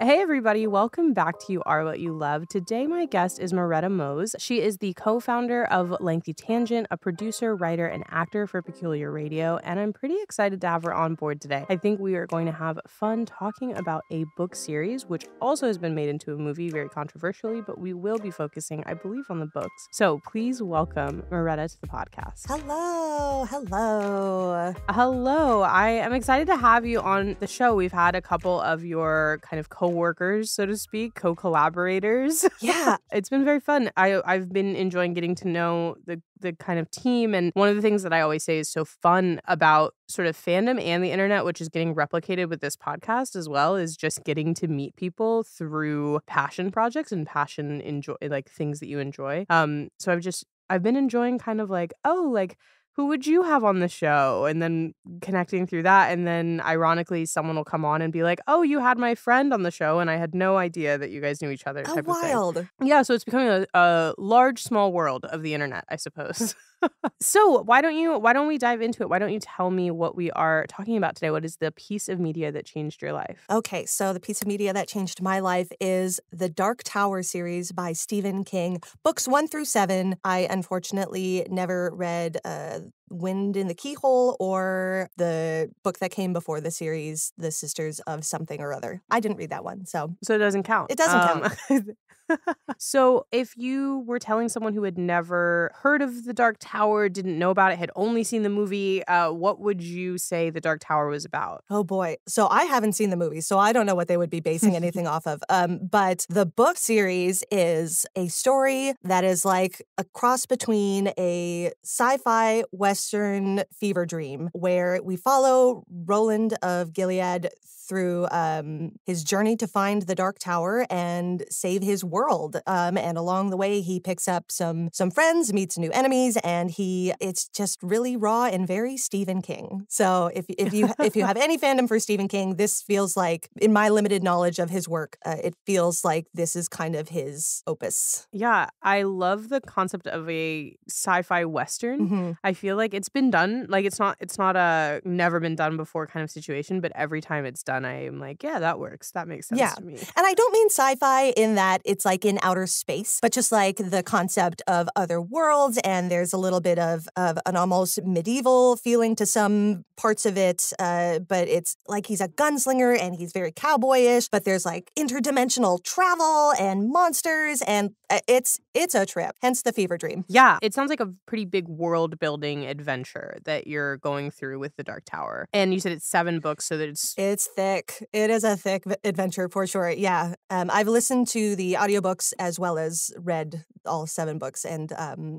Hey everybody, welcome back to You Are What You Love. Today my guest is Merete Mohs. She is the co-founder of Lengthy Tangent, a producer, writer, and actor for Peculiar Radio, and I'm pretty excited to have her on board today. I think we are going to have fun talking about a book series, which also has been made into a movie very controversially, but we will be focusing, I believe, on the books. So please welcome Merete to the podcast. Hello. Hello. I am excited to have you on the show. We've had a couple of your kind of co-workers, so to speak, co-collaborators. Yeah. It's been very fun. I've been enjoying getting to know the kind of team. And one of the things that I always say is so fun about sort of fandom and the internet, which is getting replicated with this podcast as well, is just getting to meet people through passion projects and things that you enjoy. So I've been enjoying kind of like, who would you have on the show? And then connecting through that. And then ironically, someone will come on and be like, oh, you had my friend on the show. And I had no idea that you guys knew each other. Type wild. Of thing. Yeah. So it's becoming a large, small world of the internet, I suppose. So why don't we dive into it? Why don't you tell me what we are talking about today? What is the piece of media that changed your life? Okay, so the piece of media that changed my life is the Dark Tower series by Stephen King, books 1 through 7. I unfortunately never read Wind in the Keyhole or the book that came before the series, The Sisters of Something or Other. I didn't read that one, so it doesn't count. It doesn't count. So if you were telling someone who had never heard of the Dark Tower, didn't know about it, had only seen the movie, what would you say the Dark Tower was about? Oh boy. So I haven't seen the movie, so I don't know what they would be basing anything off of. But the book series is a story that is like a cross between a sci-fi Western fever dream where we follow Roland of Gilead through his journey to find the Dark Tower and save his world. And along the way, he picks up some friends, meets new enemies, and it's just really raw and very Stephen King. So if you have any fandom for Stephen King, this feels like, in my limited knowledge of his work, it feels like this is kind of his opus. Yeah, I love the concept of a sci-fi Western. Mm-hmm. I feel like it's been done. Like it's not a never been done before kind of situation, but every time it's done, I'm like, yeah, that works. That makes sense to me. And I don't mean sci-fi in that it's like in outer space, but just like the concept of other worlds, and there's a little bit of an almost medieval feeling to some parts of it, but it's like he's a gunslinger and he's very cowboyish, but there's like interdimensional travel and monsters, and it's a trip, hence the fever dream. Yeah, it sounds like a pretty big world-building adventure that you're going through with the Dark Tower. And you said it's 7 books, so that it's thick. It is a thick adventure for sure. Yeah. I've listened to the audiobooks as well as read all 7 books, and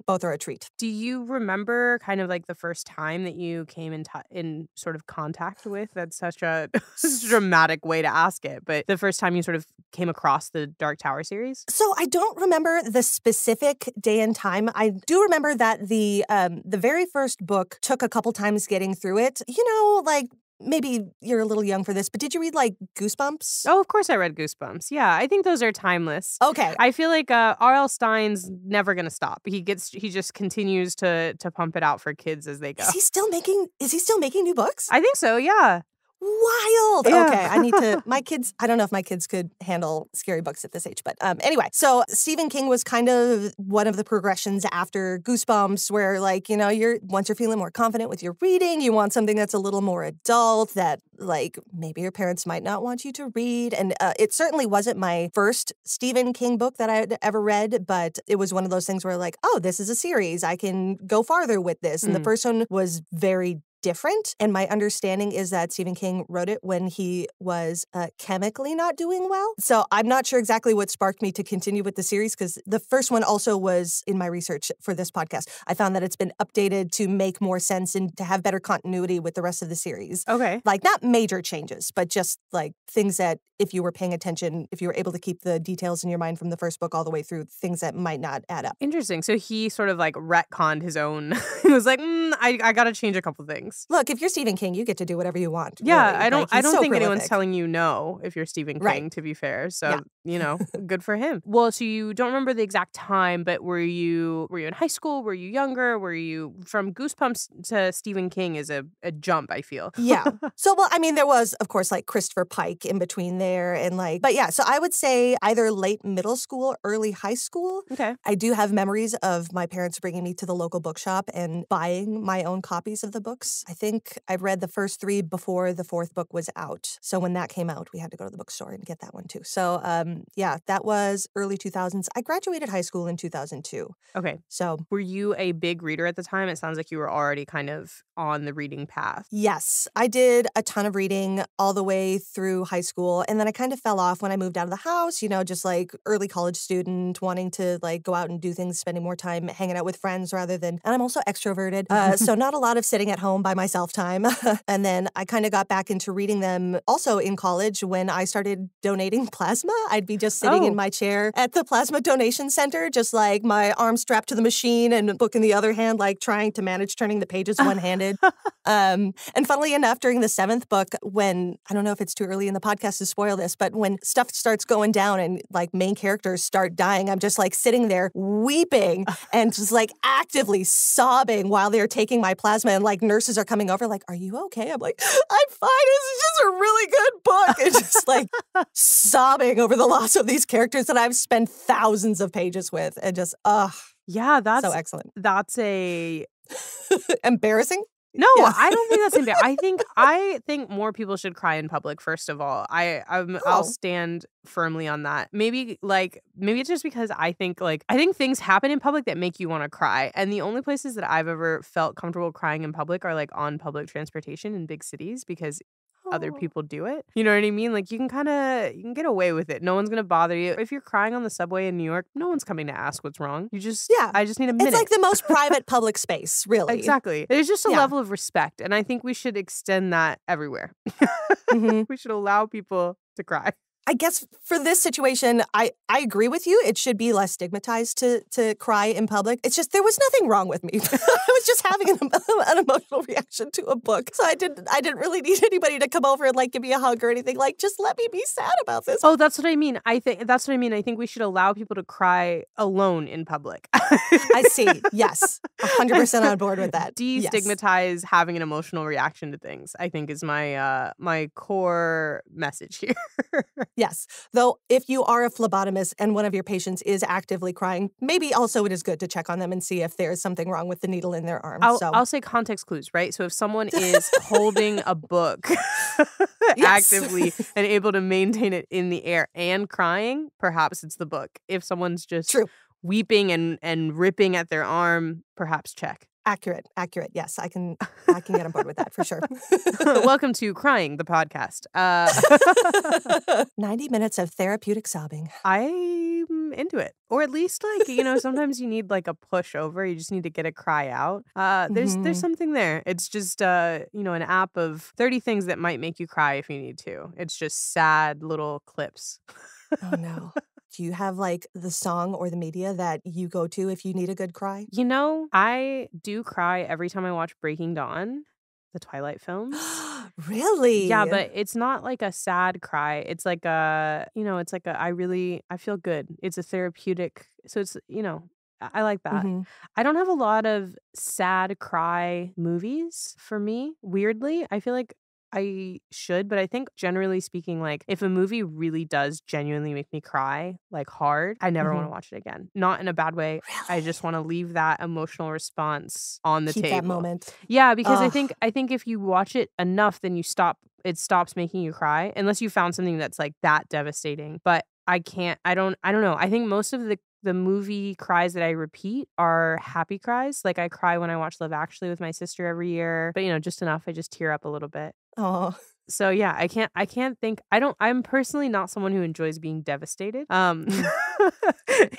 both are a treat. Do you remember kind of like the first time that you came in sort of contact with? That's such a dramatic way to ask it, but the first time you sort of came across the Dark Tower series? So I don't remember the specific day and time. I do remember that the very first book took a couple times getting through it. You know, like, maybe you're a little young for this, but did you read, like, Goosebumps? Oh, of course I read Goosebumps. Yeah, I think those are timeless. Okay. I feel like R.L. Stein's never going to stop. He just continues to pump it out for kids as they go. Is he still making new books? I think so, yeah. Wild. Yeah. Okay, I need to, I don't know if my kids could handle scary books at this age, but anyway, so Stephen King was kind of one of the progressions after Goosebumps where, like, you know, once you're feeling more confident with your reading, you want something that's a little more adult that, like, maybe your parents might not want you to read. And it certainly wasn't my first Stephen King book that I had ever read, but it was one of those things where, like, oh, this is a series. I can go farther with this. And the first one was very different. And my understanding is that Stephen King wrote it when he was chemically not doing well. So I'm not sure exactly what sparked me to continue with the series, because the first one also was, in my research for this podcast, I found that it's been updated to make more sense and to have better continuity with the rest of the series. Okay. Like, not major changes, but just like things that if you were paying attention, if you were able to keep the details in your mind from the first book all the way through, things that might not add up. Interesting. So he sort of like retconned his own. He was like, I got to change a couple things. Look, if you're Stephen King, you get to do whatever you want. Yeah, really. I don't think prolific. anyone's telling you no if you're Stephen King, Right. to be fair. So Yeah. good for him. Well, so you don't remember the exact time, but were you in high school? Were you younger? Were you from Goosebumps to Stephen King is a jump, I feel. Yeah. So, well, I mean, there was, of course, like Christopher Pike in between there and but yeah, so I would say either late middle school, early high school. Okay. I do have memories of my parents bringing me to the local bookshop and buying my own copies of the books. I think I read the first 3 before the 4th book was out. So when that came out, we had to go to the bookstore and get that one too. So, yeah, that was early 2000s. I graduated high school in 2002. Okay. So were you a big reader at the time? It sounds like you were already kind of on the reading path. Yes, I did a ton of reading all the way through high school. And then I kind of fell off when I moved out of the house, just like early college student wanting to like go out and do things, spending more time hanging out with friends rather than, and I'm also extroverted. So not a lot of sitting at home by myself time. And then I kind of got back into reading them also in college when I started donating plasma. I'd be just sitting in my chair at the plasma donation center, just like my arm strapped to the machine and a book in the other hand, like trying to manage turning the pages one-handed. And funnily enough, during the 7th book, when, I don't know if it's too early in the podcast to spoil this, but when stuff starts going down and like main characters start dying, I'm just like sitting there weeping and just like actively sobbing while they're taking my plasma and like nurses are coming over like, are you okay? I'm like, I'm fine. This is just a really good book. And just like sobbing over the loss of these characters that I've spent thousands of pages with and just, yeah, that's so excellent. That's a embarrassing. No, yeah. I don't think that's embarrassing. I think more people should cry in public. First of all, I'll stand firmly on that. Maybe it's just because I think things happen in public that make you want to cry, and the only places that I've ever felt comfortable crying in public are like on public transportation in big cities because other people do it. You know what I mean? Like you can get away with it. No one's gonna bother you. If you're crying on the subway in New York, no one's coming to ask what's wrong. I just need a minute. It's like the most private public space, really. Exactly. There's just a level of respect, and I think we should extend that everywhere. We should allow people to cry. I guess for this situation, I agree with you. It should be less stigmatized to cry in public. It's just there was nothing wrong with me. I was just having an emotional reaction to a book. So I didn't really need anybody to come over and like give me a hug or anything. Like just let me be sad about this. Oh, that's what I mean. I think we should allow people to cry alone in public. I see. Yes. 100% on board with that. Destigmatize having an emotional reaction to things, I think is my core message here. Yes. Though if you are a phlebotomist and one of your patients is actively crying, maybe also it is good to check on them and see if there's something wrong with the needle in their arm. I'll say context clues, right? So if someone is holding a book actively and able to maintain it in the air and crying, perhaps it's the book. If someone's just weeping and ripping at their arm, perhaps check. Accurate. Yes, I can get on board with that for sure. Welcome to Crying, the podcast. 90 minutes of therapeutic sobbing. I'm into it. Or at least sometimes you need like a push over. You just need to get a cry out. There's something there. It's just an app of 30 things that might make you cry if you need to. It's just sad little clips. Oh no. Do you have like the song or the media that you go to if you need a good cry? I do cry every time I watch Breaking Dawn, the Twilight films. Really? Yeah, but it's not like a sad cry. It's like I feel good. It's a therapeutic. So it's, I like that. Mm-hmm. I don't have a lot of sad cry movies for me. Weirdly, I feel like I should, but I think generally speaking, like if a movie really does genuinely make me cry, like hard, I never want to watch it again. Not in a bad way. Really? I just want to leave that emotional response on the table. Keep that moment. Yeah, because I think if you watch it enough, then it stops making you cry, unless you found something that's like that devastating. But I don't know. I think most of the movie cries that I repeat are happy cries. Like I cry when I watch Love Actually with my sister every year, but just enough. I just tear up a little bit. Oh. So yeah, I'm personally not someone who enjoys being devastated.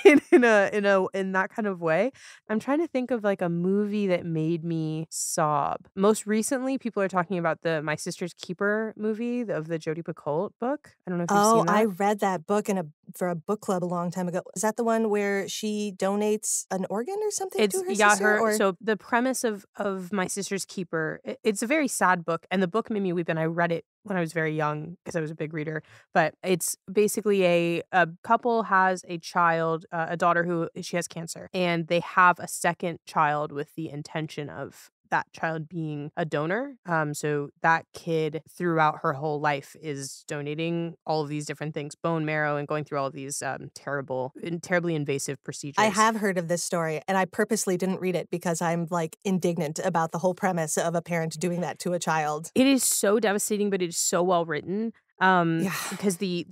in that kind of way. I'm trying to think of like a movie that made me sob. Most recently, people are talking about the My Sister's Keeper movie of the Jodi Picoult book. I don't know if you've seen that. I read that book for a book club a long time ago. Is that the one where she donates an organ or something to her sister? So the premise of My Sister's Keeper, it's a very sad book, and the book made me weep, and I read it when I was very young because I was a big reader. But it's basically a couple has a child, a daughter who she has cancer, and they have a second child with the intention of that child being a donor. So that kid throughout her whole life is donating all of these different things, bone marrow, and going through all of these terribly invasive procedures. I have heard of this story, and I purposely didn't read it because I'm like indignant about the whole premise of a parent doing that to a child. It is so devastating, but it is so well written. Yeah. Because the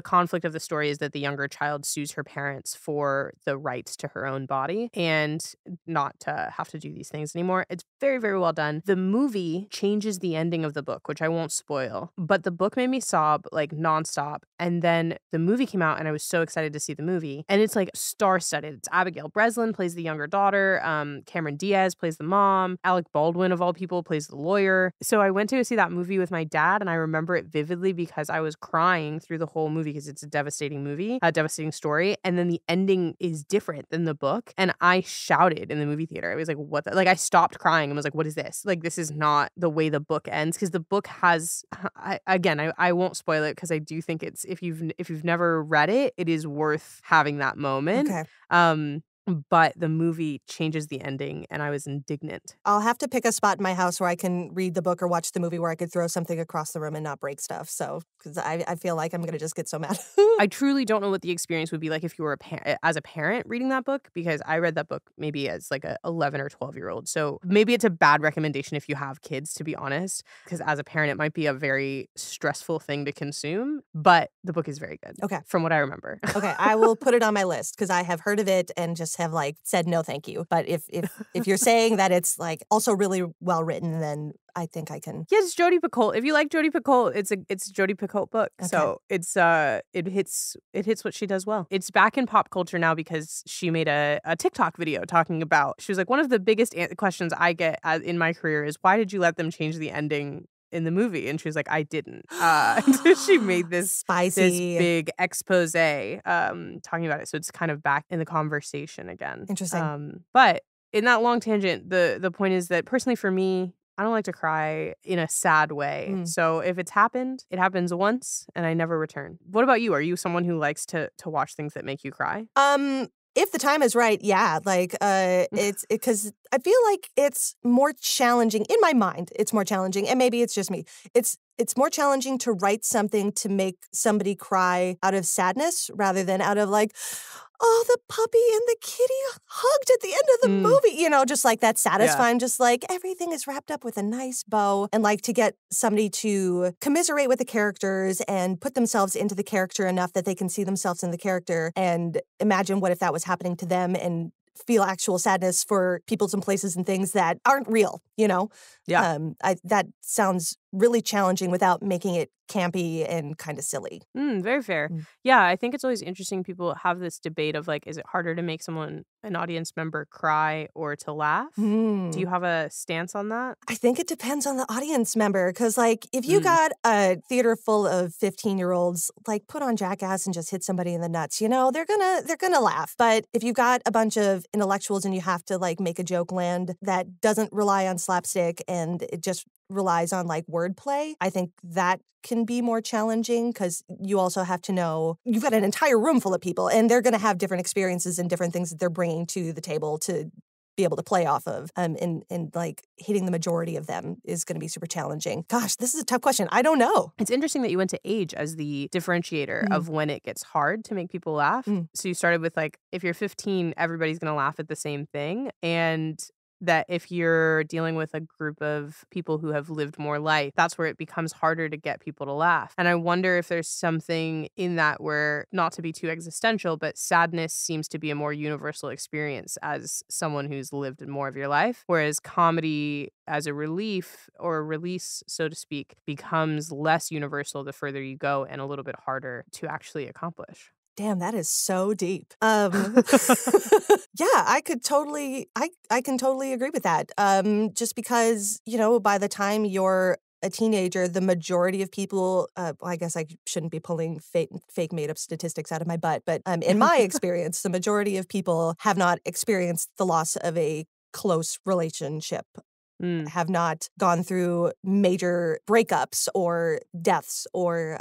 conflict of the story is that the younger child sues her parents for the rights to her own body and not to have to do these things anymore. It's very, very well done. The movie changes the ending of the book, which I won't spoil, but the book made me sob like nonstop. And then the movie came out and I was so excited to see the movie. And it's like star-studded. It's Abigail Breslin plays the younger daughter. Cameron Diaz plays the mom. Alec Baldwin, of all people, plays the lawyer. So I went to go see that movie with my dad, and I remember it vividly because I was crying through the whole movie because it's a devastating movie, a devastating story. And then the ending is different than the book. And I shouted in the movie theater. I was like, what? Like, I stopped crying and was like, what is this? Like, this is not the way the book ends, because the book has, I won't spoil it because I do think it's, if you've never read it, it is worth having that moment. Okay. But the movie changes the ending, and I was indignant. I'll have to pick a spot in my house where I can read the book or watch the movie where I could throw something across the room and not break stuff. So, because I feel like I'm going to just get so mad. I truly don't know what the experience would be like if you were as a parent reading that book, because I read that book maybe as like a 11 or 12-year-old. So maybe it's a bad recommendation if you have kids, to be honest, because as a parent, it might be a very stressful thing to consume. But the book is very good. Okay. From what I remember. Okay, I will put it on my list because I have heard of it and just have like said no thank you. But if you're saying that it's like also really well written, then I think I can. Yes, Jodi Picoult. If you like Jodi Picoult, it's a Jodi Picoult book. Okay. So it's it hits what she does well. It's back in pop culture now because she made a TikTok video talking about. She was like, one of the biggest questions I get in my career is, why did you let them change the ending in the movie? And she was like, I didn't. She made this Spicy, big expose talking about it. So it's kind of back in the conversation again. Interesting. But in that long tangent, the point is that personally for me, I don't like to cry in a sad way. So if it's happened, it happens once and I never return. What about you? Are you someone who likes to watch things that make you cry? If the time is right, yeah. Like, it's because I feel like it's more challenging in my mind. It's more challenging, and maybe it's just me. It's more challenging to write something to make somebody cry out of sadness rather than out of like, oh, the puppy and the kitty hugged at the end of the movie. You know, just like that satisfying, just like everything is wrapped up with a nice bow. And like to get somebody to commiserate with the characters and put themselves into the character enough that they can see themselves in the character and imagine what if that was happening to them and feel actual sadness for peoples and places and things that aren't real, you know? Yeah. That sounds really challenging without making it campy and kind of silly. Very fair. Yeah, I think it's always interesting. People have this debate of like, is it harder to make an audience member cry or to laugh? Do you have a stance on that? I think it depends on the audience member, because like if you got a theater full of 15-year-olds, like put on Jackass and just hit somebody in the nuts, you know, they're gonna laugh. But if you got a bunch of intellectuals and you have to like make a joke land that doesn't rely on slapstick and it just relies on like wordplay, I think that can be more challenging because you also have to know you've got an entire room full of people and they're going to have different experiences and different things that they're bringing to the table to be able to play off of. And like hitting the majority of them is going to be super challenging. Gosh, this is a tough question. I don't know. It's interesting that you went to age as the differentiator of when it gets hard to make people laugh. So you started with like, if you're 15, everybody's going to laugh at the same thing. And that if you're dealing with a group of people who have lived more life, that's where it becomes harder to get people to laugh. And I wonder if there's something in that where, not to be too existential, but sadness seems to be a more universal experience as someone who's lived in more of your life, whereas comedy as a relief or a release, so to speak, becomes less universal the further you go and a little bit harder to actually accomplish. Damn, that is so deep. Yeah, I could totally, I can totally agree with that. Just because, you know, by the time you're a teenager, the majority of people, well, I guess I shouldn't be pulling fake made up statistics out of my butt, but in my experience, the majority of people have not experienced the loss of a close relationship have not gone through major breakups or deaths or,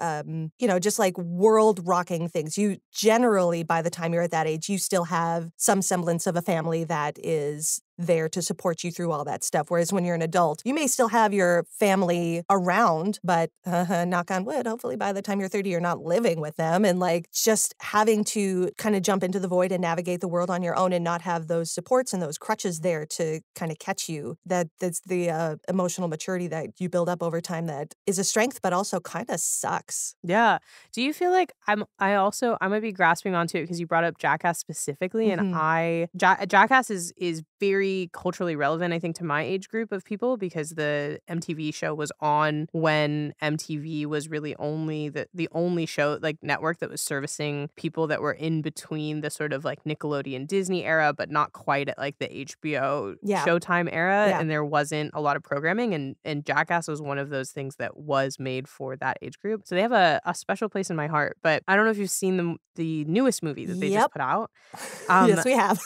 just like world-rocking things. You generally, by the time you're at that age, you still have some semblance of a family that is there to support you through all that stuff. Whereas when you're an adult, you may still have your family around, but knock on wood, hopefully by the time you're 30, you're not living with them. And like just having to kind of jump into the void and navigate the world on your own and not have those supports and those crutches there to kind of catch you. That's the emotional maturity that you build up over time that is a strength, but also kind of sucks. Yeah. Do you feel like I might be grasping onto it because you brought up Jackass specifically, and Jackass is very culturally relevant, I think, to my age group of people because the MTV show was on when MTV was really only the only show, like, network that was servicing people that were in between the sort of like Nickelodeon Disney era, but not quite at like the HBO Showtime era, and there wasn't a lot of programming, and Jackass was one of those things that was made for that age group. So they have a special place in my heart. But I don't know if you've seen the newest movie that they just put out. Yes, we have.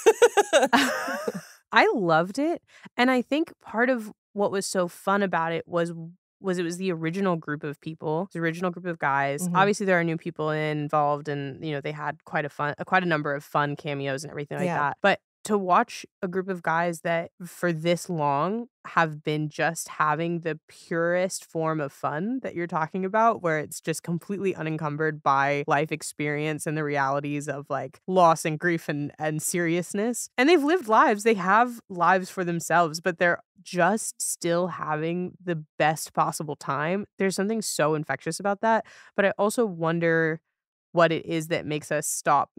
I loved it. And I think part of what was so fun about it was it was the original group of people, the original group of guys. Obviously, there are new people involved, and they had quite a number of fun cameos and everything like that. But to watch a group of guys that for this long have been just having the purest form of fun that you're talking about, where it's just completely unencumbered by life experience and the realities of like loss and grief and seriousness. And they've lived lives. They have lives for themselves, but they're just still having the best possible time. There's something so infectious about that. But I also wonder what it is that makes us stop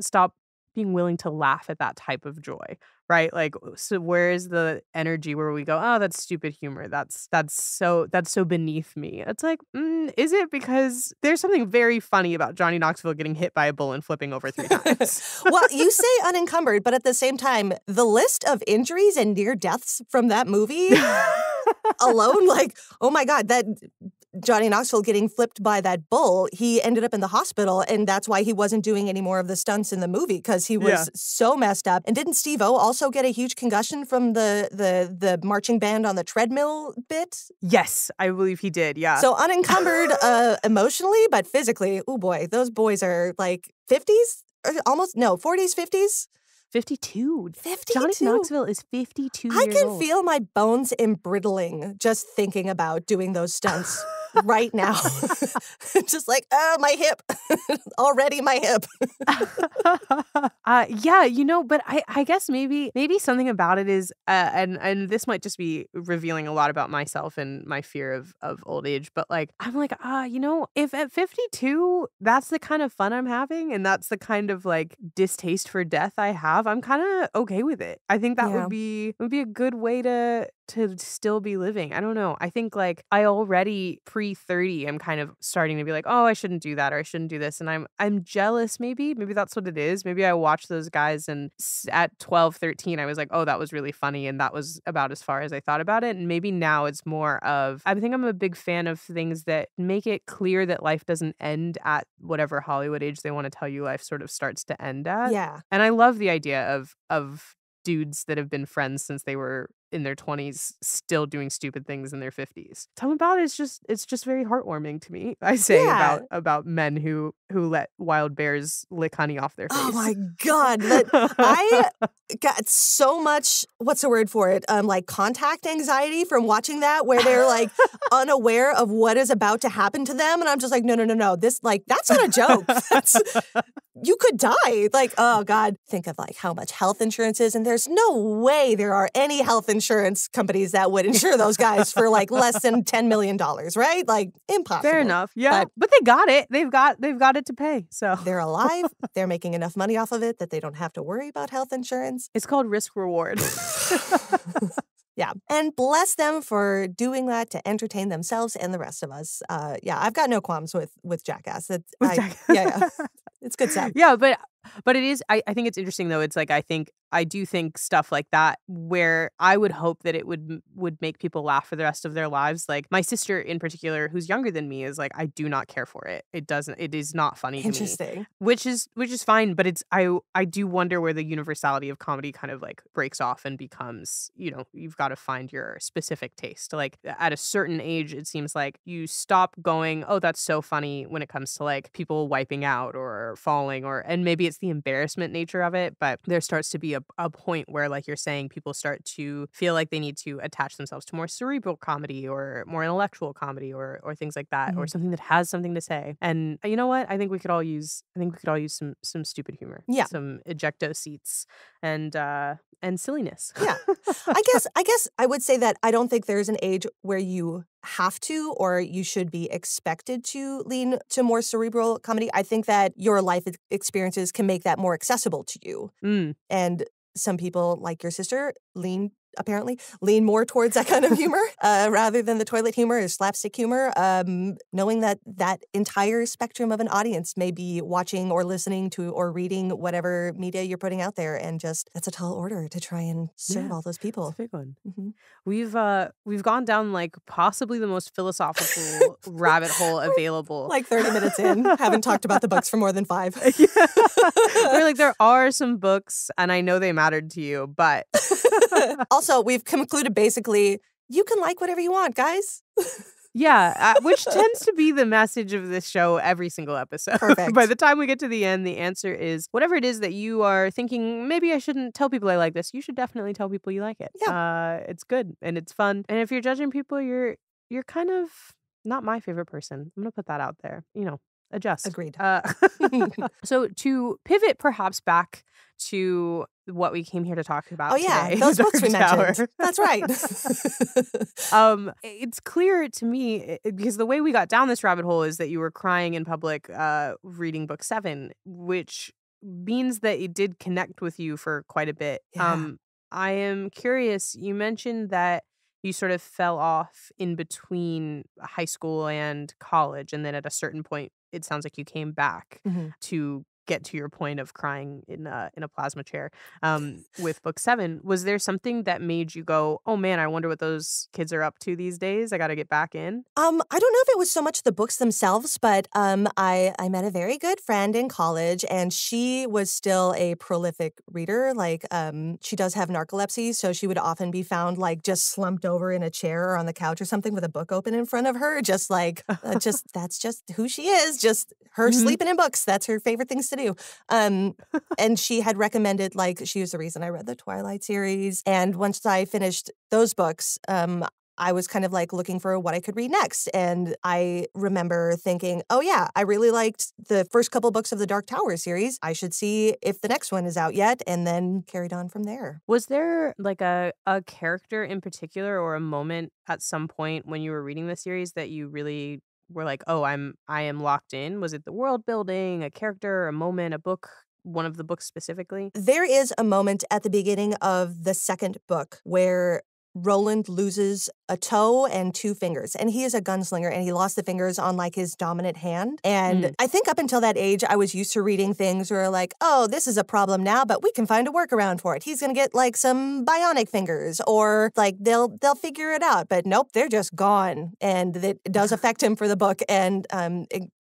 being willing to laugh at that type of joy, right? Like, so where is the energy where we go, oh, that's stupid humor. That's so beneath me. It's like, is it? Because there's something very funny about Johnny Knoxville getting hit by a bull and flipping over 3 times. Well, you say unencumbered, but at the same time, the list of injuries and near deaths from that movie alone, like, oh my God, that Johnny Knoxville getting flipped by that bull, he ended up in the hospital, and that's why he wasn't doing any more of the stunts in the movie, because he was so messed up. And didn't Steve-O also get a huge concussion from the marching band on the treadmill bit? Yes, I believe he did, yeah. So unencumbered emotionally, but physically, oh boy, those boys are like 50s? Almost, no, 40s, 50s? 52. 52. Johnny Knoxville is 52 years old. I can feel my bones embrittling just thinking about doing those stunts right now. Just like, oh, my hip. Already my hip. But I guess maybe something about it is, and this might just be revealing a lot about myself and my fear of old age, but like, I'm like, if at 52, that's the kind of fun I'm having, and that's the kind of like distaste for death I have, I'm kind of okay with it. I think that would be a good way to still be living. I don't know. I think like I already pre-30 I'm kind of starting to be like, oh, I shouldn't do that, or I shouldn't do this. And I'm jealous maybe that's what it is. Maybe I watched those guys and at 12, 13, I was like, oh, that was really funny. And that was about as far as I thought about it. And maybe now it's more of, I think I'm a big fan of things that make it clear that life doesn't end at whatever Hollywood age they want to tell you life sort of starts to end at. Yeah. And I love the idea of dudes that have been friends since they were in their 20s still doing stupid things in their 50s. Something about it is it's just very heartwarming to me. I say about men who let wild bears lick honey off their face. Oh my God. I got so much, what's the word for it? Like contact anxiety from watching that, where they're like unaware of what is about to happen to them. And I'm just like, no. This, like, that's not a joke. You could die. Like, oh God. Think of like how much health insurance is. And there's no way there are any health insurance companies that would insure those guys for like less than $10 million, right? Like, impossible. Fair enough. Yeah. But they got it. They've got it to pay. So they're alive. They're making enough money off of it that they don't have to worry about health insurance. It's called risk reward. Yeah. And bless them for doing that to entertain themselves and the rest of us. I've got no qualms with Jackass. Yeah. It's good stuff. Yeah, but it is, I think it's interesting though. It's like, I think I do think stuff like that, where I would hope that it would make people laugh for the rest of their lives. Like my sister in particular, who's younger than me, is like, I do not care for it. It is not funny to me. Interesting. Which is fine, but I do wonder where the universality of comedy kind of like breaks off and becomes, you've got to find your specific taste. Like at a certain age, it seems like you stop going, oh, that's so funny when it comes to like people wiping out or falling, and maybe it's the embarrassment nature of it, but there starts to be a point where, like you're saying, people start to feel like they need to attach themselves to more cerebral comedy or more intellectual comedy or things like that, or something that has something to say. And you know what? I think we could all use some stupid humor. Yeah. Some ejecto seats and silliness. Yeah. I guess I would say that I don't think there's an age where you have to or you should be expected to lean to more cerebral comedy. I think that your life experiences can make that more accessible to you. And some people, like your sister, apparently lean more towards that kind of humor rather than the toilet humor or slapstick humor, knowing that entire spectrum of an audience may be watching or listening to or reading whatever media you're putting out there, and just that's a tall order to try and serve all those people. It's a big one. Mm-hmm. We've gone down like possibly the most philosophical rabbit hole available. Like 30 minutes in, haven't talked about the books for more than 5. We're like, there are some books, and I know they mattered to you, but also, we've concluded basically, you can like whatever you want, guys. Yeah, which tends to be the message of this show every single episode. Perfect. By the time we get to the end, the answer is whatever it is that you are thinking, maybe I shouldn't tell people I like this. You should definitely tell people you like it. Yeah. It's good and it's fun. And if you're judging people, you're kind of not my favorite person. I'm going to put that out there. Adjust. Agreed. So to pivot perhaps back to what we came here to talk about today. Those books we Tower. mentioned. That's right. It's clear to me, because the way we got down this rabbit hole is that you were crying in public reading book 7, which means that it did connect with you for quite a bit. Yeah. I am curious, you mentioned that you sort of fell off in between high school and college, and then at a certain point, it sounds like you came back to get to your point of crying in a plasma chair with book 7. Was there something that made you go, oh man, I wonder what those kids are up to these days? I got to get back in. I don't know if it was so much the books themselves, but I met a very good friend in college, and she was still a prolific reader. Like she does have narcolepsy, so she would often be found like just slumped over in a chair or on the couch or something with a book open in front of her, just like that's just who she is. Just her sleeping in books. That's her favorite things to do. And she had recommended, like, she was the reason I read the Twilight series. And once I finished those books, I was kind of like looking for what I could read next. And I remember thinking, oh yeah, I really liked the first couple books of the Dark Tower series. I should see if the next one is out yet, and then carried on from there. Was there like a character in particular or a moment at some point when you were reading the series that you really were like, oh, I am locked in? Was it the world building, a character, a moment, a book, one of the books specifically? There is a moment at the beginning of the second book where Roland loses a toe and 2 fingers, and he is a gunslinger, and he lost the fingers on like his dominant hand. And I think up until that age, I was used to reading things where like, oh, this is a problem now, but we can find a workaround for it. He's going to get like some bionic fingers, or like they'll figure it out. But nope, they're just gone, and it does affect him for the book. And it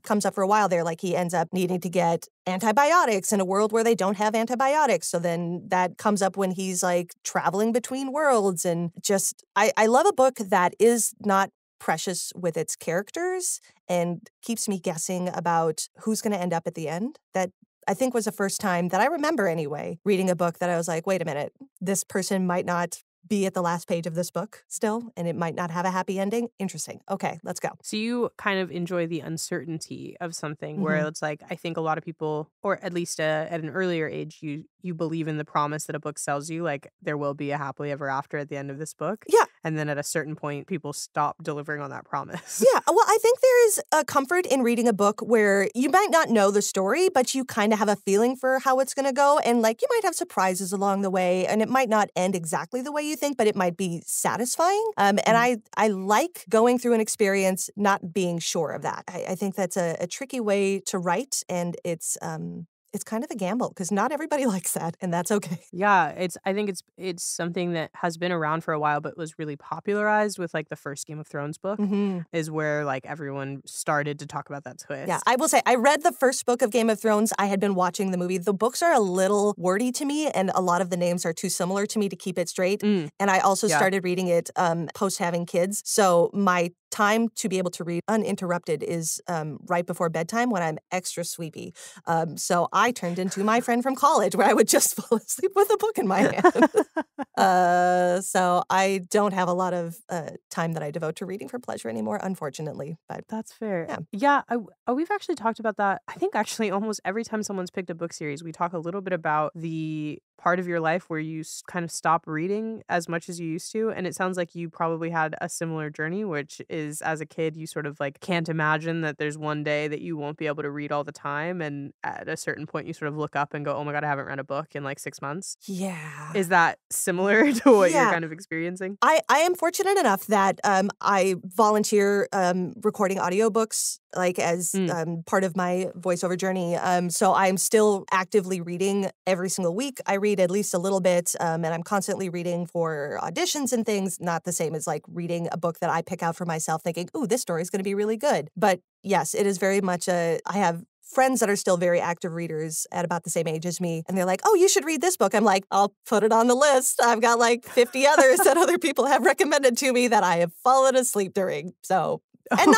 comes up for a while there, like he ends up needing to get antibiotics in a world where they don't have antibiotics. So then that comes up when he's like traveling between worlds. And just, I love a book that is not precious with its characters and keeps me guessing about who's going to end up at the end. That I think was the first time that I remember anyway, reading a book that I was like, wait a minute, this person might not be at the last page of this book still, and it might not have a happy ending. Interesting. Okay, let's go. So you kind of enjoy the uncertainty of something where it's like, I think a lot of people, or at least at an earlier age, you believe in the promise that a book sells you, like there will be a happily ever after at the end of this book. Yeah. And then at a certain point, people stop delivering on that promise. Yeah. Well, I think there is a comfort in reading a book where you might not know the story, but you kind of have a feeling for how it's going to go. And like you might have surprises along the way, and it might not end exactly the way you think, but it might be satisfying. And I like going through an experience not being sure of that. I think that's a tricky way to write, and it's it's kind of a gamble because not everybody likes that, and that's okay. Yeah, I think it's something that has been around for a while, but was really popularized with like the first Game of Thrones book, is where like everyone started to talk about that Yeah, twist. I will say I read the first book of Game of Thrones. I had been watching the movie. The books are a little wordy to me, and a lot of the names are too similar to me to keep it straight. And I also Yeah. started reading it post having kids. So my time to be able to read uninterrupted is right before bedtime when I'm extra sleepy. So I turned into my friend from college where I would just fall asleep with a book in my hand. So I don't have a lot of time that I devote to reading for pleasure anymore, unfortunately. But That's fair. yeah. Yeah, we've actually talked about that. I think actually almost every time someone's picked a book series, we talk a little bit about the part of your life where you kind of stop reading as much as you used to. And it sounds like you probably had a similar journey, which is as a kid, you sort of like can't imagine that there's one day that you won't be able to read all the time. And at a certain point, you sort of look up and go, oh my God, I haven't read a book in like 6 months. Yeah. Is that similar to what you're Yeah. kind of experiencing? I am fortunate enough that I volunteer recording audiobooks like as part of my voiceover journey. So I'm still actively reading every single week. I read at least a little bit, and I'm constantly reading for auditions and things. Not the same as like reading a book that I pick out for myself thinking, ooh, this story is going to be really good. But yes, it is very much I have friends that are still very active readers at about the same age as me. And they're like, oh, you should read this book. I'm like, I'll put it on the list. I've got like 50 others that other people have recommended to me that I have fallen asleep during. So, and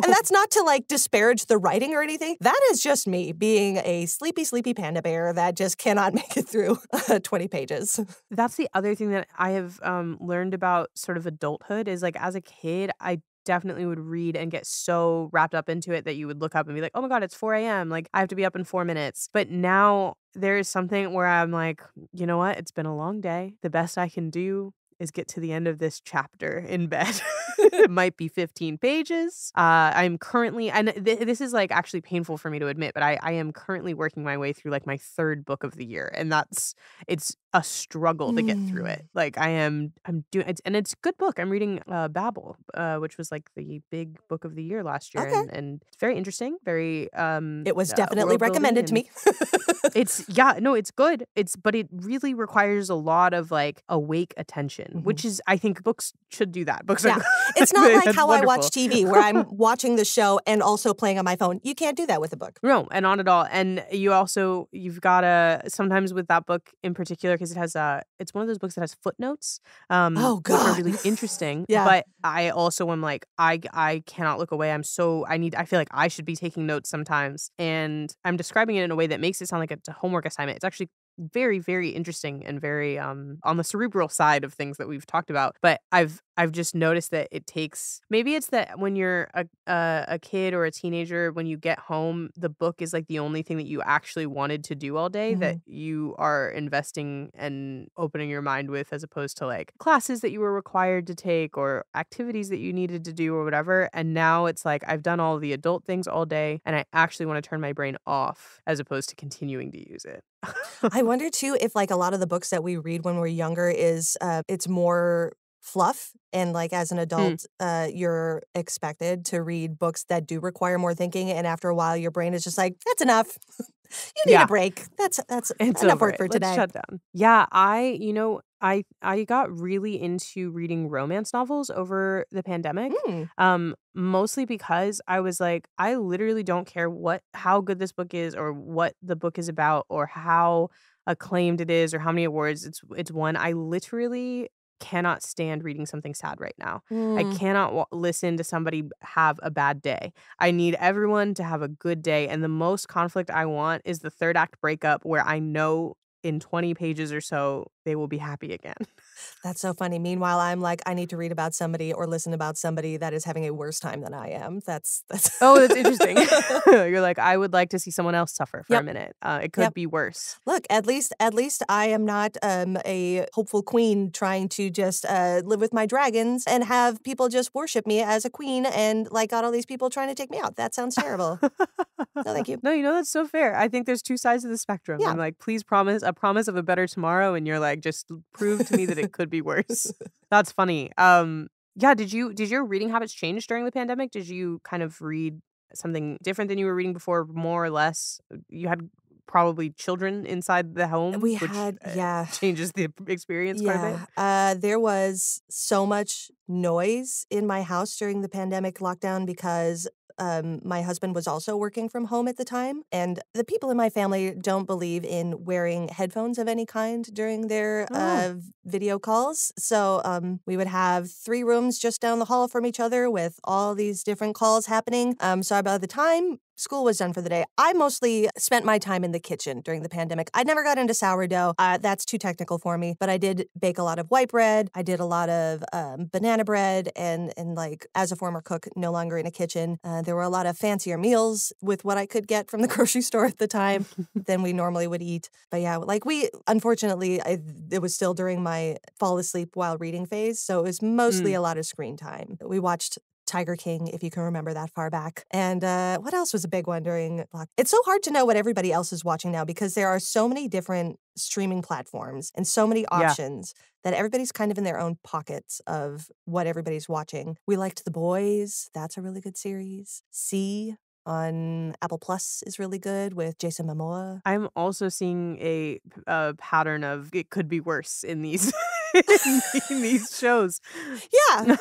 that's not to like disparage the writing or anything. That is just me being a sleepy, sleepy panda bear that just cannot make it through 20 pages. That's the other thing that I have learned about sort of adulthood is like as a kid, I definitely would read and get so wrapped up into it that you would look up and be like, oh my God, it's 4 a.m. Like I have to be up in 4 minutes. But now there is something where I'm like, you know what? It's been a long day. The best I can do is get to the end of this chapter in bed. It might be 15 pages. I'm currently, and this is like actually painful for me to admit, but I am currently working my way through like my third book of the year. And it's a struggle to get through it. Like I'm doing it, and it's a good book. I'm reading Babel, which was like the big book of the year last year. Okay. And it's very interesting, very it was definitely recommended to me. It's good. But it really requires a lot of like awake attention, which is, I think books should do that. Books are It's not like how wonderful. I watch TV where I'm watching the show and also playing on my phone. You can't do that with a book. No, and not at all. And you've got to, sometimes with that book in particular, because it's one of those books that has footnotes. Oh, which are God. really interesting. Yeah. But I also am like, I cannot look away. I feel like I should be taking notes sometimes. And I'm describing it in a way that makes it sound like it's a homework assignment. It's actually very, very interesting and very on the cerebral side of things that we've talked about. But I've just noticed that it takes, maybe it's that when you're a kid or a teenager, when you get home, the book is like the only thing that you actually wanted to do all day that you are investing and opening your mind with, as opposed to like classes that you were required to take or activities that you needed to do or whatever. And now it's like I've done all the adult things all day and I actually want to turn my brain off as opposed to continuing to use it. I wonder too if like a lot of the books that we read when we're younger is it's more fluff, and like as an adult you're expected to read books that do require more thinking, and after a while your brain is just like, that's enough. You need a break. That's it's enough over work for it. today. Let's shut down. Yeah, I got really into reading romance novels over the pandemic. Mostly because I was like, I literally don't care how good this book is or what the book is about or how acclaimed it is or how many awards it's won. I literally cannot stand reading something sad right now. I cannot listen to somebody have a bad day. I need everyone to have a good day. And the most conflict I want is the third act breakup where I know in 20 pages or so they will be happy again. That's so funny. Meanwhile, I'm like, I need to read about somebody or listen about somebody that is having a worse time than I am. That's Oh, that's interesting. You're like, I would like to see someone else suffer for a minute. It could be worse. Look, at least I am not a hopeful queen trying to just live with my dragons and have people just worship me as a queen and like got all these people trying to take me out. That sounds terrible. No, thank you. No, that's so fair. I think there's two sides of the spectrum. Yeah. I'm like, please promise of a better tomorrow, and you're like, just prove to me that it could be worse. That's funny. Yeah, did your reading habits change during the pandemic? Did you kind of read something different than you were reading before, more or less? You had probably children inside the home, We which had, yeah. changes the experience quite a bit. Yeah, there was so much noise in my house during the pandemic lockdown because my husband was also working from home at the time, and the people in my family don't believe in wearing headphones of any kind during their Oh. video calls. So we would have 3 rooms just down the hall from each other with all these different calls happening. So by the time school was done for the day, I mostly spent my time in the kitchen during the pandemic. I never got into sourdough. That's too technical for me, but I did bake a lot of white bread. I did a lot of banana bread, and like as a former cook, no longer in a kitchen, there were a lot of fancier meals with what I could get from the grocery store at the time than we normally would eat. But yeah, like unfortunately, it was still during my fall asleep while reading phase, so it was mostly a lot of screen time. We watched Tiger King, if you can remember that far back. And what else was a big one during lockdown? It's so hard to know what everybody else is watching now because there are so many different streaming platforms and so many Yeah. options that everybody's kind of in their own pockets of what everybody's watching. We liked The Boys. That's a really good series. See on Apple Plus is really good with Jason Momoa. I'm also seeing a pattern of it could be worse in these in these shows. Yeah.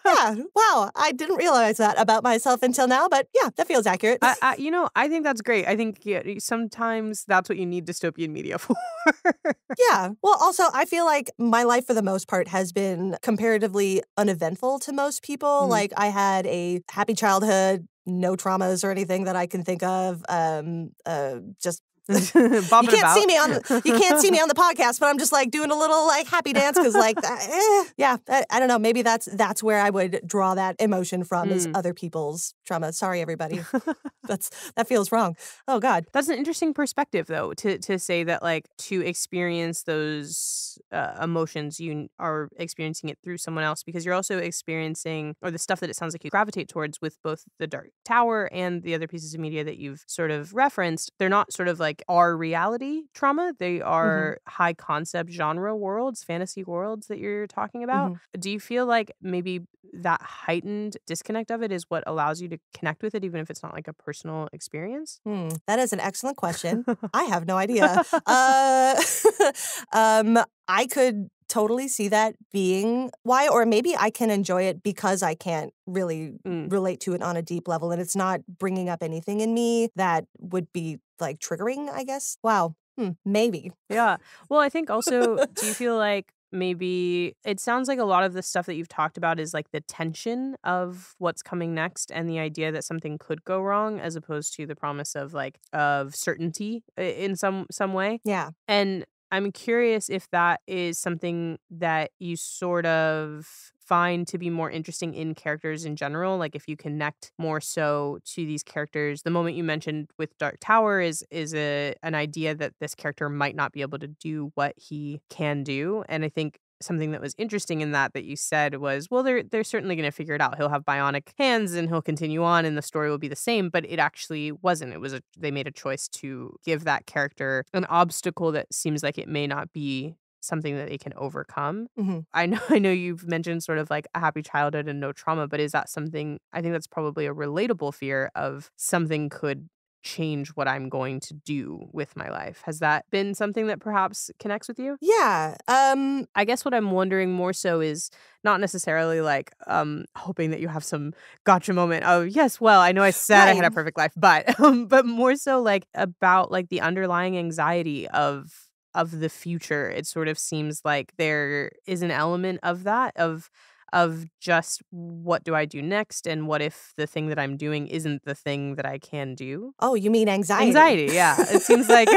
Yeah. Wow. I didn't realize that about myself until now, but yeah, that feels accurate. I think that's great. I think sometimes that's what you need dystopian media for. Yeah. Well, also, I feel like my life for the most part has been comparatively uneventful to most people. Mhm. Like, I had a happy childhood, no traumas or anything that I can think of. Just Bobbing you can't about. see me on the podcast, but I'm just like doing a little like happy dance because like yeah, I don't know, maybe that's where I would draw that emotion from is other people's trauma. Sorry, everybody, that feels wrong. Oh God, That's an interesting perspective, though, to say that, like, to experience those emotions, you are experiencing it through someone else because you're also experiencing, or the stuff that it sounds like you gravitate towards with both The Dark Tower and the other pieces of media that you've sort of referenced. They're not sort of like our reality trauma. They are high concept genre worlds, fantasy worlds that you're talking about. Do you feel like maybe that heightened disconnect of it is what allows you to connect with it, even if it's not like a personal experience? That is an excellent question. I have no idea. I could totally see that being why, or maybe I can enjoy it because I can't really relate to it on a deep level, and it's not bringing up anything in me that would be like triggering, I guess. Wow. Maybe. Yeah. Well, I think also, do you feel like maybe it sounds like a lot of the stuff that you've talked about is like the tension of what's coming next and the idea that something could go wrong as opposed to the promise of like of certainty in some way. Yeah. And I'm curious if that is something that you sort of find to be more interesting in characters in general. Like if you connect more so to these characters. The moment you mentioned with Dark Tower is an idea that this character might not be able to do what he can do. And I think something that was interesting in that you said was, well, they're certainly going to figure it out. He'll have bionic hands and he'll continue on and the story will be the same, but it actually wasn't. It was they made a choice to give that character an obstacle that seems like it may not be something that they can overcome. I know you've mentioned sort of like a happy childhood and no trauma, but is that something, I think that's probably a relatable fear of something could change what I'm going to do with my life. Has that been something that perhaps connects with you? Yeah. I guess what I'm wondering more so is not necessarily like hoping that you have some gotcha moment. Oh, yes, well, I know I said I had a Right. perfect life, but more so like about like the underlying anxiety of the future. It sort of seems like there is an element of that of just what do I do next and what if the thing that I'm doing isn't the thing that I can do? Oh, you mean anxiety? Anxiety, yeah. It seems like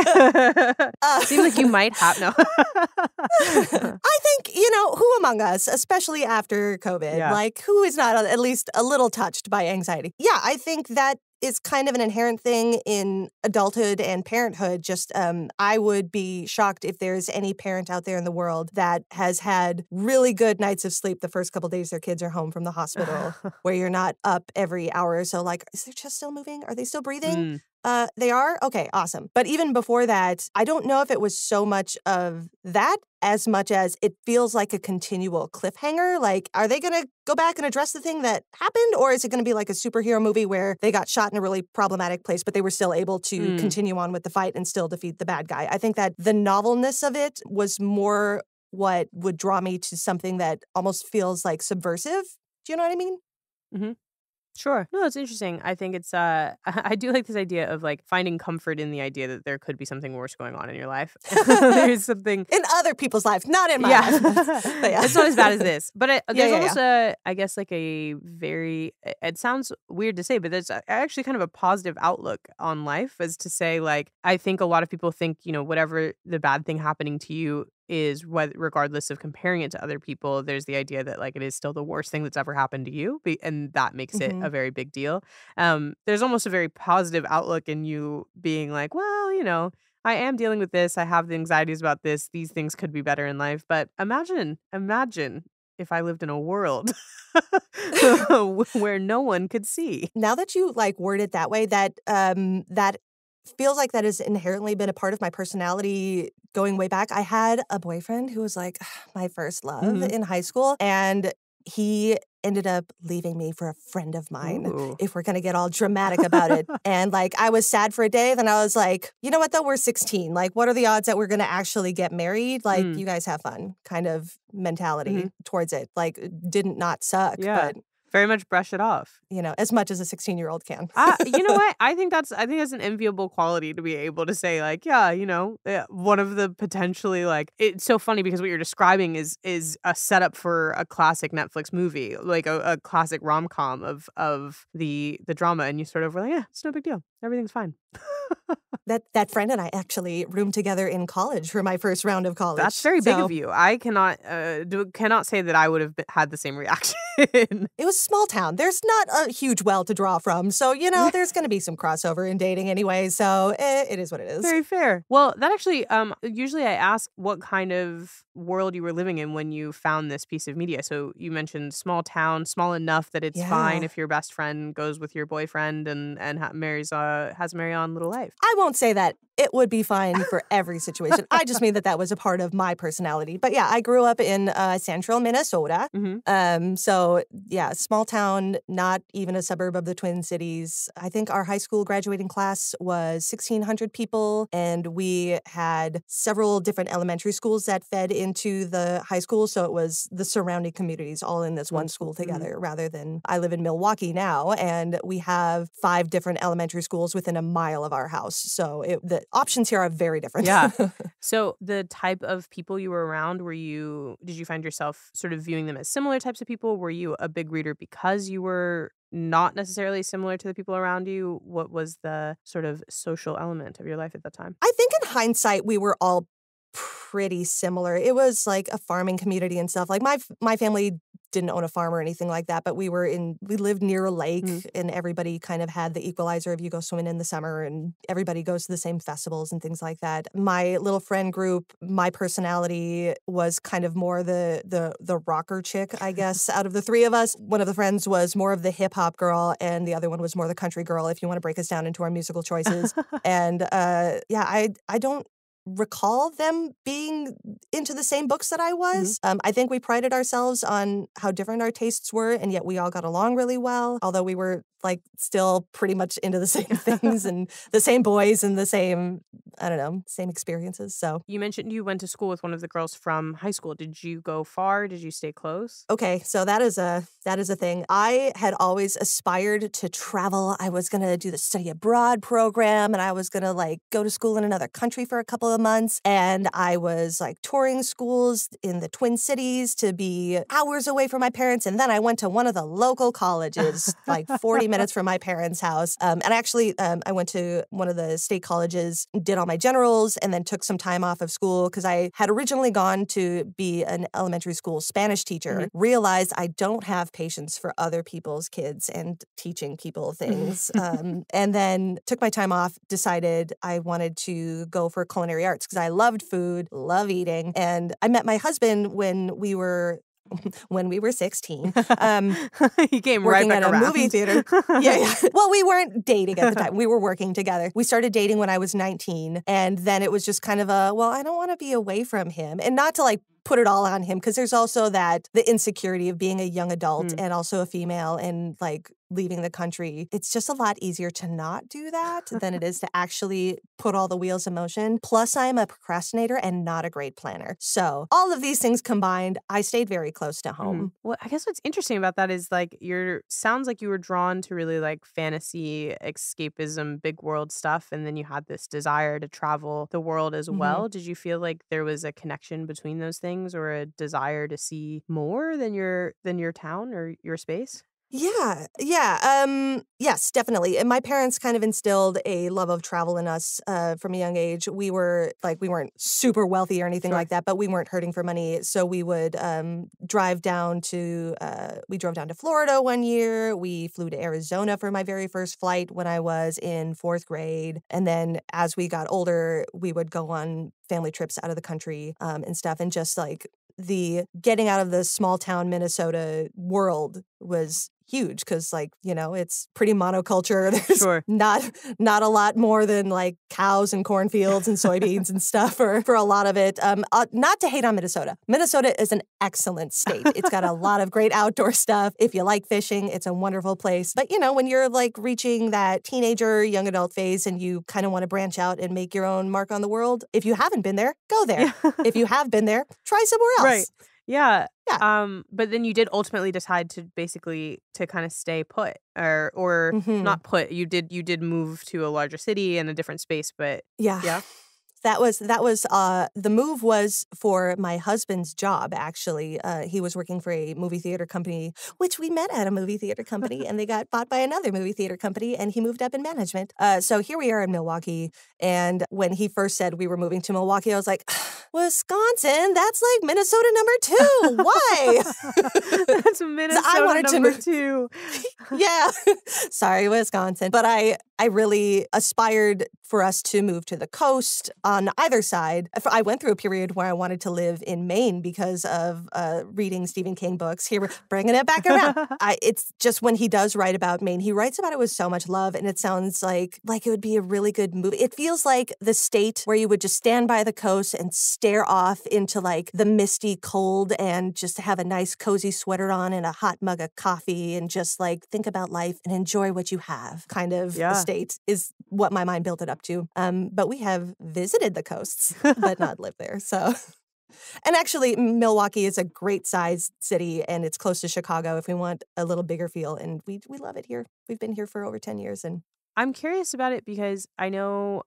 seems like you might have no. I think, who among us, especially after COVID, Yeah. like who is not at least a little touched by anxiety? Yeah, I think that is kind of an inherent thing in adulthood and parenthood. Just I would be shocked if there's any parent out there in the world that has had really good nights of sleep the first couple days their kids are home from the hospital, where you're not up every hour or so like, is their chest still moving? Are they still breathing? They are? Okay, awesome. But even before that, I don't know if it was so much of that as much as it feels like a continual cliffhanger. Like, are they going to go back and address the thing that happened? Or is it going to be like a superhero movie where they got shot in a really problematic place, but they were still able to continue on with the fight and still defeat the bad guy? I think that the novelness of it was more what would draw me to something that almost feels like subversive. Do you know what I mean? Mm-hmm. Sure. No, it's interesting. I think it's I do like this idea of like finding comfort in the idea that there could be something worse going on in your life. There's something in other people's lives, not in my life. But yeah. It's not as bad as this. But there's almost I guess like a very, it sounds weird to say, but there's actually kind of a positive outlook on life, as to say, like, I think a lot of people think, you know, whatever the bad thing happening to you is, regardless of comparing it to other people, there's the idea that like it is still the worst thing that's ever happened to you, and that makes it a very big deal. There's almost a very positive outlook in you being like, well, you know, I am dealing with this. I have the anxieties about this. These things could be better in life. But imagine if I lived in a world where no one could see. Now that you like word it that way, that that feels like that has inherently been a part of my personality going way back. I had a boyfriend who was like my first love in high school, and he ended up leaving me for a friend of mine. Ooh. If we're going to get all dramatic about it. And like, I was sad for a day. Then I was like, you know what though? We're 16. Like, what are the odds that we're going to actually get married? Like, you guys have fun kind of mentality towards it. Like, didn't not suck. Yeah. But very much brush it off. You know, as much as a 16-year-old can. You know what? I think that's an enviable quality, to be able to say, like, yeah, you know, one of the potentially, like, it's so funny because what you're describing is a setup for a classic Netflix movie, like a classic rom-com of the drama, and you sort of were like, yeah, it's no big deal. Everything's fine. That friend and I actually roomed together in college for my first round of college. That's very big of you. I cannot say that I would have had the same reaction. It was a small town. There's not a huge well to draw from. So, you know, there's going to be some crossover in dating anyway. So it is what it is. Very fair. Well, that actually, usually I ask what kind of world you were living in when you found this piece of media. So you mentioned small town, small enough that it's fine if your best friend goes with your boyfriend and has a merry on little life. I won't say that it would be fine for every situation. I just mean that was a part of my personality. But yeah, I grew up in central Minnesota. So yeah, small town, not even a suburb of the Twin Cities. I think our high school graduating class was 1,600 people, and we had several different elementary schools that fed into the high school. So it was the surrounding communities all in this one school together, rather than I live in Milwaukee now, and we have 5 different elementary schools within a mile of our house. So the options here are very different. Yeah. So the type of people you were around, did you find yourself sort of viewing them as similar types of people? Were you a big reader because you were not necessarily similar to the people around you? What was the sort of social element of your life at that time? I think in hindsight, we were all pretty similar. It was like a farming community and stuff. Like my family didn't own a farm or anything like that, but we lived near a lake, and everybody kind of had the equalizer of you go swimming in the summer and everybody goes to the same festivals and things like that. My little friend group, my personality was kind of more the rocker chick, I guess, out of the 3 of us. One of the friends was more of the hip hop girl, and the other one was more the country girl, if you want to break us down into our musical choices. And I don't recall them being into the same books that I was. I think we prided ourselves on how different our tastes were, and yet we all got along really well, although we were like still pretty much into the same things and the same boys and the same, I don't know, same experiences. So you mentioned you went to school with one of the girls from high school. Did you go far? Did you stay close? Okay, so that is a thing. I had always aspired to travel. I was going to do the study abroad program, and I was going to like go to school in another country for a couple of months. And I was like touring schools in the Twin Cities to be hours away from my parents. And then I went to one of the local colleges, like 40 minutes from my parents' house. And actually, I went to one of the state colleges, did all my generals, and then took some time off of school because I had originally gone to be an elementary school Spanish teacher, realized I don't have patience for other people's kids and teaching people things. And then took my time off, decided I wanted to go for culinary arts because I loved food, love eating. And I met my husband when we were when we were 16. He came right working back at around. a movie theater. Yeah. Well, we weren't dating at the time. We were working together. We started dating when I was 19. And then it was just kind of I don't want to be away from him. And not to like put it all on him, because there's also the insecurity of being a young adult and also a female and like leaving the country. It's just a lot easier to not do that than it is to actually put all the wheels in motion. Plus, I'm a procrastinator and not a great planner. So all of these things combined, I stayed very close to home. Well, I guess what's interesting about that is like sounds like you were drawn to really like fantasy, escapism, big world stuff, and then you had this desire to travel the world as well. Did you feel like there was a connection between those things, or a desire to see more than your town or your space? Yeah. Yes, definitely. And my parents kind of instilled a love of travel in us from a young age. We weren't super wealthy or anything like that, but we weren't hurting for money. So we would drive down to, we drove down to Florida one year. We flew to Arizona for my very first flight when I was in 4th grade. And then as we got older, we would go on family trips out of the country and stuff. And just like the getting out of the small town Minnesota world was huge, because it's pretty monoculture. There's not a lot more than like cows and cornfields and soybeans and stuff for a lot of it. Not to hate on Minnesota. Minnesota is an excellent state. It's got a lot of great outdoor stuff. If you like fishing, it's a wonderful place. But when you're like reaching that teenager, young adult phase and you kind of want to branch out and make your own mark on the world, if you haven't been there, go there. If you have been there, try somewhere else. Right. Yeah. But then you did ultimately decide to basically to kind of stay put or not put. You did move to a larger city and a different space, but yeah. That was the move was for my husband's job, actually. He was working for a movie theater company, which we met at a movie theater company, and they got bought by another movie theater company, and he moved up in management. So here we are in Milwaukee, and when he first said we were moving to Milwaukee, I was like, Wisconsin, that's like Minnesota number 2. Why? That's Minnesota number 2. Yeah. Sorry, Wisconsin. But I really aspired for us to move to the coast on either side. I went through a period where I wanted to live in Maine because of reading Stephen King books. Here, we're bringing it back around. It's just when he does write about Maine, he writes about it with so much love, and it sounds like it would be a really good movie. It feels like the state where you would just stand by the coast and stare off into like the misty cold and just have a nice cozy sweater on and a hot mug of coffee and just like think about life and enjoy what you have. Kind of the state is what my mind built it up to. But we have visited the coasts, but not lived there. So, and actually, Milwaukee is a great sized city, and it's close to Chicago if we want a little bigger feel. And we love it here. We've been here for over 10 years. And I'm curious about it because I know,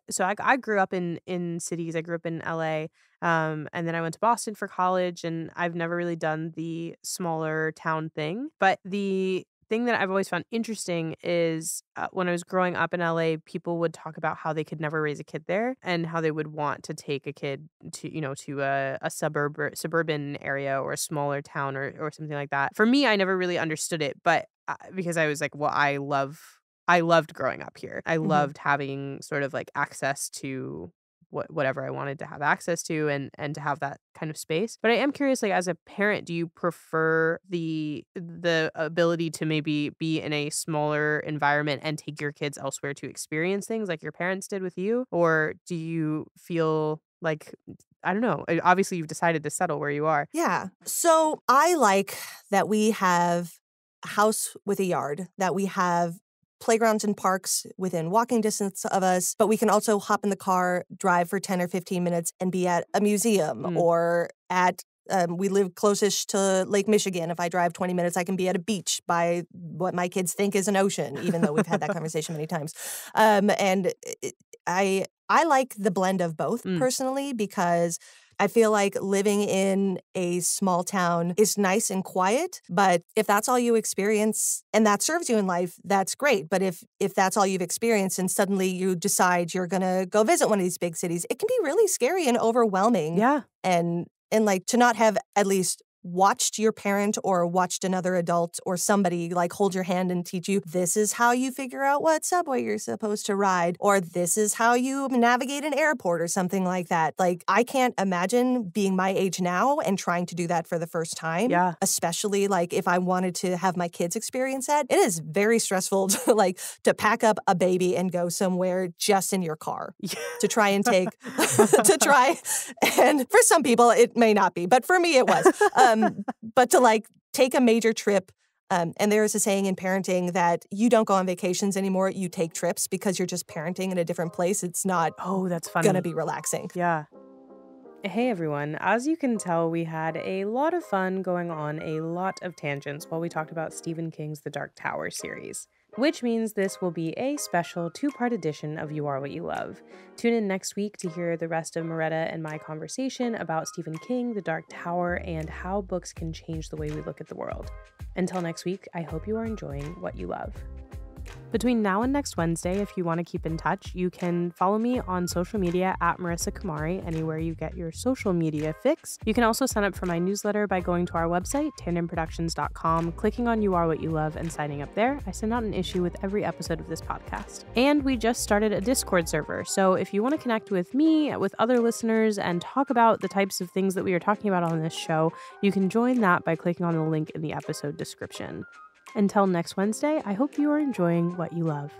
so I grew up in cities. I grew up in LA, and then I went to Boston for college, and I've never really done the smaller town thing. But the thing that I've always found interesting is when I was growing up in LA, people would talk about how they could never raise a kid there and how they would want to take a kid to a suburban area or a smaller town or something like that. For me, I never really understood it, but because I was like, well, I loved growing up here. I loved having sort of like access to whatever I wanted to have access to and to have that kind of space. But I am curious, like as a parent, do you prefer the ability to maybe be in a smaller environment and take your kids elsewhere to experience things like your parents did with you? Or do you feel like, I don't know, obviously you've decided to settle where you are. Yeah. So I like that we have a house with a yard, that we have playgrounds and parks within walking distance of us, but we can also hop in the car, drive for 10 or 15 minutes and be at a museum or at we live closest to Lake Michigan. If I drive 20 minutes, I can be at a beach by what my kids think is an ocean, even though we've had that conversation many times. And I like the blend of both personally, because I feel like living in a small town is nice and quiet, but if that's all you experience and that serves you in life, that's great. But if that's all you've experienced and suddenly you decide you're going to go visit one of these big cities, it can be really scary and overwhelming. Yeah. And like to not have at least watched your parent or watched another adult or somebody like hold your hand and teach you, this is how you figure out what subway you're supposed to ride, or this is how you navigate an airport or something like that. Like, I can't imagine being my age now and trying to do that for the first time. Yeah. Especially like if I wanted to have my kids experience that. It is very stressful to pack up a baby and go somewhere just in your car to try and take, and for some people it may not be, but for me it was. But to take a major trip. And there's a saying in parenting that you don't go on vacations anymore, you take trips because you're just parenting in a different place. It's not that's funny. Gonna be relaxing. Yeah. Hey everyone, as you can tell, we had a lot of fun going on a lot of tangents while we talked about Stephen King's The Dark Tower series, which means this will be a special 2-part edition of You Are What You Love. Tune in next week to hear the rest of Merete and my conversation about Stephen King, The Dark Tower, and how books can change the way we look at the world. Until next week, I hope you are enjoying what you love. Between now and next Wednesday, if you want to keep in touch, you can follow me on social media at Marissa Kamari, anywhere you get your social media fix. You can also sign up for my newsletter by going to our website, tandonproductions.com, clicking on You Are What You Love, and signing up there. I send out an issue with every episode of this podcast. And we just started a Discord server, so if you want to connect with me, with other listeners, and talk about the types of things that we are talking about on this show, you can join that by clicking on the link in the episode description. Until next Wednesday, I hope you are enjoying what you love.